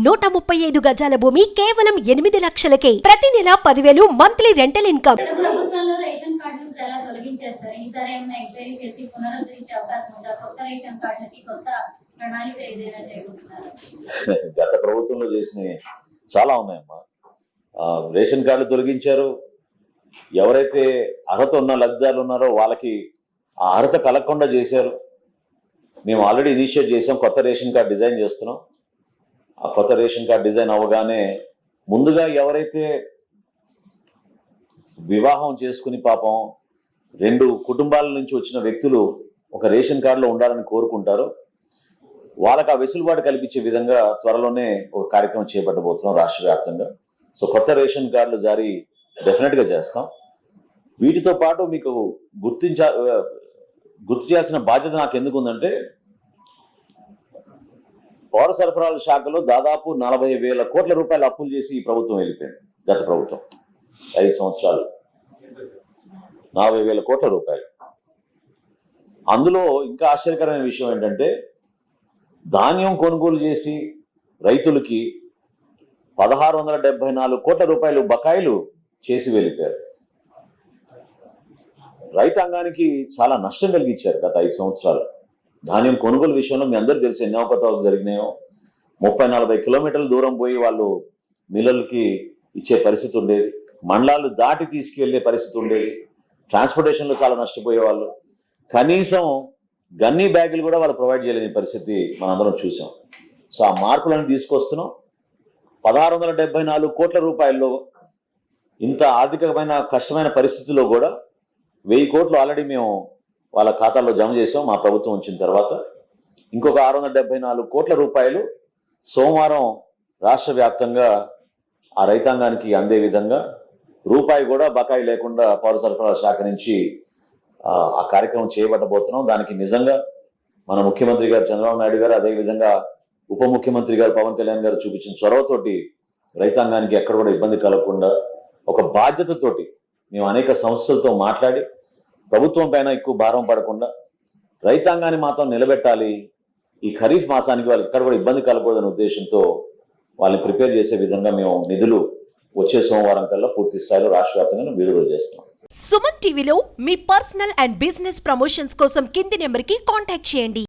135 గజాల భూమి కేవలం 8 లక్షలకే. ప్రతి నెల 10,000 మంత్లీ రెంటల్ ఇన్కమ్. ప్రభుత్వంలో రేషన్ కార్డులు చాలా తొలగించేస్తారు. ఈసారి ఏమైనా ఎంక్వైరీ చేసి పునరుద్ధరించే అవకాశం ఉందా? కొత్త రేషన్ కార్డులకి కొత్త ప్రణాళిక ఏదైనా చేయబోతున్నారు? గత ప్రభుత్వంలో చేసినవి చాలా ఉన్నాయమ్మా. రేషన్ కార్డులు తొలగించారు. ఎవరైతే అర్హత ఉన్న లబ్ధిదారులు ఉన్నారో వాళ్ళకి ఆ అర్హత కలగకుండా చేశారు. మేము ఆల్రెడీ ఇనిషియేట్ చేసాం, కొత్త రేషన్ కార్డు డిజైన్ చేస్తున్నాం. ఆ కొత్త రేషన్ కార్డు డిజైన్ అవ్వగానే ముందుగా ఎవరైతే వివాహం చేసుకుని పాపం 2 కుటుంబాల నుంచి వచ్చిన వ్యక్తులు ఒక రేషన్ కార్డులో ఉండాలని కోరుకుంటారో వాళ్ళకి ఆ వెసులుబాటు కల్పించే విధంగా త్వరలోనే ఒక కార్యక్రమం చేపట్టబోతున్నాం రాష్ట్ర వ్యాప్తంగా. సో కొత్త రేషన్ కార్డులు జారీ డెఫినెట్గా చేస్తాం. వీటితో పాటు మీకు గుర్తు చేయాల్సిన బాధ్యత నాకు ఎందుకు ఉందంటే, పౌర సరఫరాల శాఖలో దాదాపు 40,000 కోట్ల రూపాయలు అప్పులు చేసి ఈ ప్రభుత్వం వెళ్ళిపోయింది. గత ప్రభుత్వం 5 సంవత్సరాలు 40,000 కోట్ల రూపాయలు. అందులో ఇంకా ఆశ్చర్యకరమైన విషయం ఏంటంటే, ధాన్యం కొనుగోలు చేసి రైతులకి 1,674 కోట్ల రూపాయలు బకాయిలు చేసి వెళ్ళిపోయారు. రైతాంగానికి చాలా నష్టం కలిగించారు గత 5 సంవత్సరాలు. ధాన్యం కొనుగోలు విషయంలో మీ అందరూ తెలిసి ఎన్ని అవకతవకలు జరిగినాయో. 30-40 కిలోమీటర్ల దూరం పోయి వాళ్ళు మిల్లలకి ఇచ్చే పరిస్థితి ఉండేది. మండలాలు దాటి తీసుకెళ్లే పరిస్థితి ఉండేది. ట్రాన్స్పోర్టేషన్లో చాలా నష్టపోయేవాళ్ళు. కనీసం గన్నీ బ్యాగులు కూడా వాళ్ళు ప్రొవైడ్ చేయలేని పరిస్థితి మనందరం చూసాం. సో ఆ మార్పులను తీసుకొస్తున్నాం. 1,674 కోట్ల రూపాయల్లో ఇంత ఆర్థికమైన కష్టమైన పరిస్థితుల్లో కూడా 1,000 కోట్లు ఆల్రెడీ మేము వాళ్ళ ఖాతాల్లో జమ చేసాం మా ప్రభుత్వం వచ్చిన తర్వాత. ఇంకొక 674 కోట్ల రూపాయలు సోమవారం రాష్ట్ర వ్యాప్తంగా ఆ రైతాంగానికి అందే విధంగా రూపాయి కూడా బకాయి లేకుండా పౌర సరఫరాల శాఖ నుంచి ఆ కార్యక్రమం చేయబట్టబోతున్నాం. దానికి నిజంగా మన ముఖ్యమంత్రి గారు చంద్రబాబు నాయుడు గారు, అదేవిధంగా ఉప ముఖ్యమంత్రి గారు పవన్ కళ్యాణ్ గారు చూపించిన చొరవతోటి రైతాంగానికి ఎక్కడ కూడా ఇబ్బంది కలగకుండా ఒక బాధ్యతతోటి మేము అనేక సంస్థలతో మాట్లాడి ప్రభుత్వం పైన ఎక్కువ భారం పడకుండా రైతాంగాన్ని మాత్రం నిలబెట్టాలి. ఈ ఖరీఫ్ మాసానికి వాళ్ళకి ఎక్కడ కూడా ఇబ్బంది కలగకూడదనే ఉద్దేశంతో వాళ్ళని ప్రిపేర్ చేసే విధంగా మేము నిధులు వచ్చే సోమవారం కల్లా పూర్తి స్థాయిలో రాష్ట్ర వ్యాప్తంగా విడుదల చేస్తున్నాం. సుమన్ టీవీలో మీ పర్సనల్ అండ్ బిజినెస్ ప్రమోషన్స్ కోసం కింది నెంబర్కి కాంటాక్ట్ చేయండి.